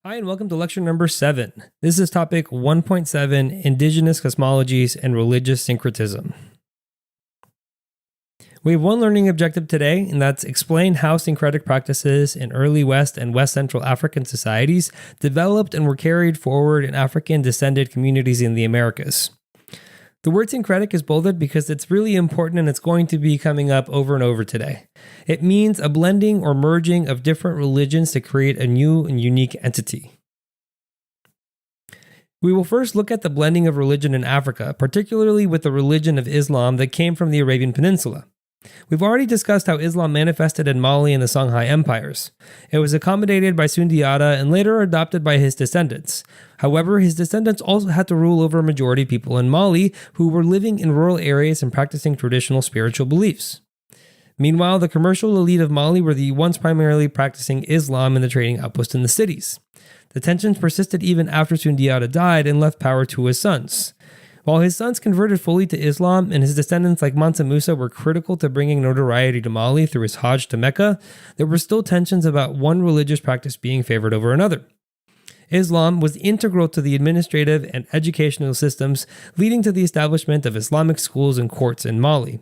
Hi, and welcome to lecture number 7. This is topic 1.7, Indigenous Cosmologies and Religious Syncretism. We have one learning objective today, and that's explain how syncretic practices in early West and West Central African societies developed and were carried forward in African descended communities in the Americas. The word syncretic is bolded because it's really important and it's going to be coming up over and over today. It means a blending or merging of different religions to create a new and unique entity. We will first look at the blending of religion in Africa, particularly with the religion of Islam that came from the Arabian Peninsula. We've already discussed how Islam manifested in Mali and the Songhai empires. It was accommodated by Sundiata and later adopted by his descendants. However, his descendants also had to rule over a majority of people in Mali who were living in rural areas and practicing traditional spiritual beliefs. Meanwhile, the commercial elite of Mali were the ones primarily practicing Islam in the trading outposts in the cities. The tensions persisted even after Sundiata died and left power to his sons. While his sons converted fully to Islam and his descendants like Mansa Musa were critical to bringing notoriety to Mali through his Hajj to Mecca, there were still tensions about one religious practice being favored over another. Islam was integral to the administrative and educational systems, leading to the establishment of Islamic schools and courts in Mali.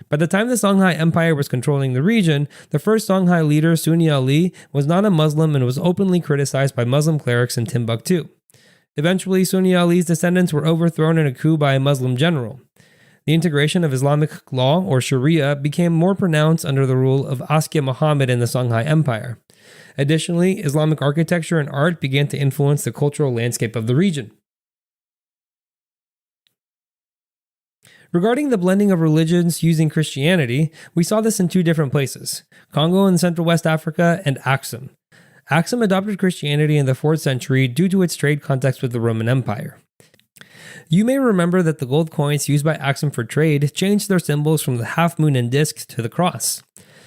By the time the Songhai Empire was controlling the region, the first Songhai leader, Sunni Ali, was not a Muslim and was openly criticized by Muslim clerics in Timbuktu. Eventually, Sunni Ali's descendants were overthrown in a coup by a Muslim general. The integration of Islamic law, or Sharia, became more pronounced under the rule of Askia Muhammad in the Songhai Empire. Additionally, Islamic architecture and art began to influence the cultural landscape of the region. Regarding the blending of religions using Christianity, we saw this in two different places, Congo in Central West Africa and Axum. Axum adopted Christianity in the 4th century due to its trade contacts with the Roman Empire. You may remember that the gold coins used by Axum for trade changed their symbols from the half moon and disc to the cross.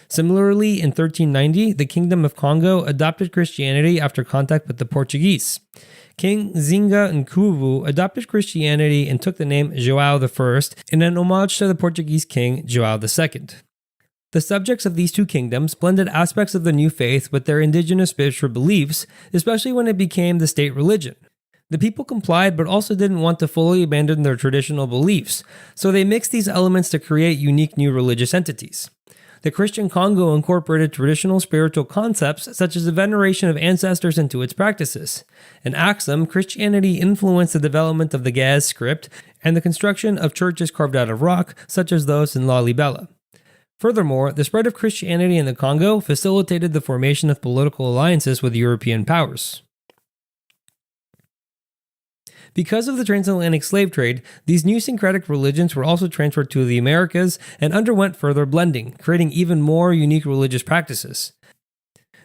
Similarly, in 1390, the Kingdom of Congo adopted Christianity after contact with the Portuguese. King Zinga Nkuvu adopted Christianity and took the name João I in an homage to the Portuguese king João II. The subjects of these two kingdoms blended aspects of the new faith with their indigenous spiritual beliefs, especially when it became the state religion. The people complied but also didn't want to fully abandon their traditional beliefs, so they mixed these elements to create unique new religious entities. The Christian Congo incorporated traditional spiritual concepts such as the veneration of ancestors into its practices. In Axum, Christianity influenced the development of the Ge'ez script and the construction of churches carved out of rock, such as those in Lalibela. Furthermore, the spread of Christianity in the Congo facilitated the formation of political alliances with European powers. Because of the transatlantic slave trade, these new syncretic religions were also transferred to the Americas and underwent further blending, creating even more unique religious practices.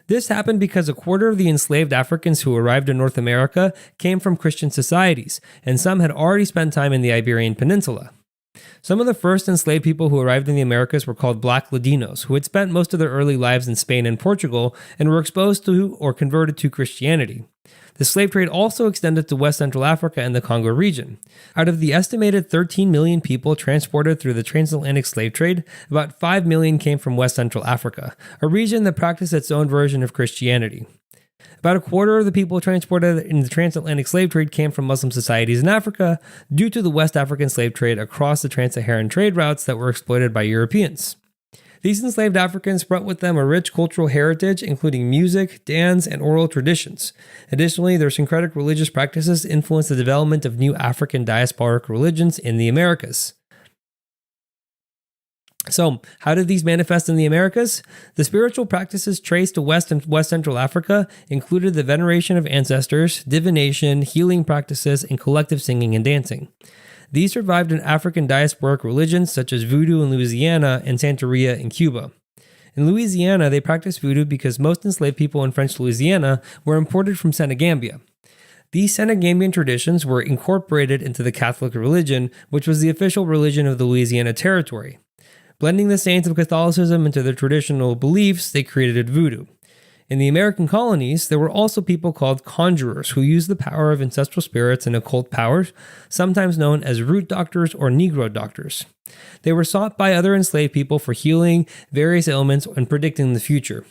This happened because a quarter of the enslaved Africans who arrived in North America came from Christian societies, and some had already spent time in the Iberian Peninsula. Some of the first enslaved people who arrived in the Americas were called Black Ladinos, who had spent most of their early lives in Spain and Portugal and were exposed to or converted to Christianity. The slave trade also extended to West Central Africa and the Congo region. Out of the estimated 13 million people transported through the transatlantic slave trade, about 5 million came from West Central Africa, a region that practiced its own version of Christianity. About a quarter of the people transported in the transatlantic slave trade came from Muslim societies in Africa due to the West African slave trade across the trans-Saharan trade routes that were exploited by Europeans. These enslaved Africans brought with them a rich cultural heritage, including music, dance, and oral traditions. Additionally, their syncretic religious practices influenced the development of new African diasporic religions in the Americas. So, how did these manifest in the Americas? The spiritual practices traced to West and West Central Africa included the veneration of ancestors, divination, healing practices, and collective singing and dancing. These survived in African diasporic religions such as Voodoo in Louisiana and Santeria in Cuba. In Louisiana, they practiced Voodoo because most enslaved people in French Louisiana were imported from Senegambia. These Senegambian traditions were incorporated into the Catholic religion, which was the official religion of the Louisiana Territory. Blending the saints of Catholicism into their traditional beliefs, they created voodoo. In the American colonies, there were also people called conjurers who used the power of ancestral spirits and occult powers, sometimes known as root doctors or Negro doctors. They were sought by other enslaved people for healing various ailments and predicting the future.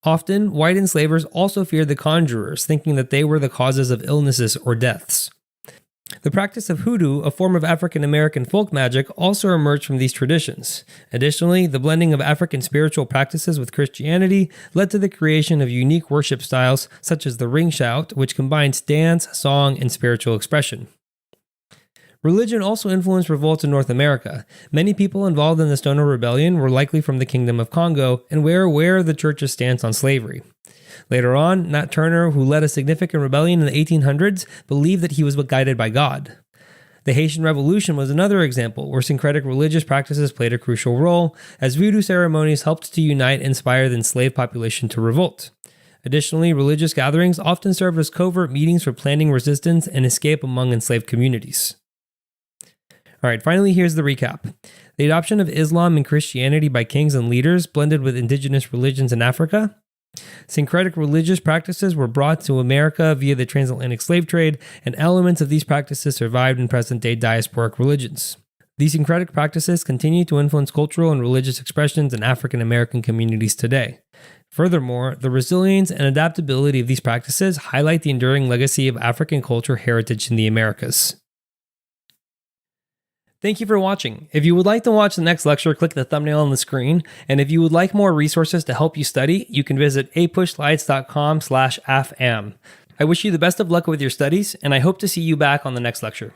Often, white enslavers also feared the conjurers, thinking that they were the causes of illnesses or deaths. The practice of hoodoo, a form of African American folk magic, also emerged from these traditions. Additionally, the blending of African spiritual practices with Christianity led to the creation of unique worship styles such as the ring shout, which combines dance, song, and spiritual expression. Religion also influenced revolts in North America. Many people involved in the Stoner Rebellion were likely from the Kingdom of Congo and were aware of the church's stance on slavery. Later on, Nat Turner, who led a significant rebellion in the 1800s, believed that he was guided by God. The Haitian Revolution was another example where syncretic religious practices played a crucial role, as voodoo ceremonies helped to unite and inspire the enslaved population to revolt. Additionally, religious gatherings often served as covert meetings for planning resistance and escape among enslaved communities. Alright, finally here's the recap. The adoption of Islam and Christianity by kings and leaders blended with indigenous religions in Africa. Syncretic religious practices were brought to America via the transatlantic slave trade, and elements of these practices survived in present-day diasporic religions. These syncretic practices continue to influence cultural and religious expressions in African American communities today. Furthermore, the resilience and adaptability of these practices highlight the enduring legacy of African culture heritage in the Americas. Thank you for watching. If you would like to watch the next lecture, click the thumbnail on the screen. And if you would like more resources to help you study, you can visit apushlights.com/afam. I wish you the best of luck with your studies, and I hope to see you back on the next lecture.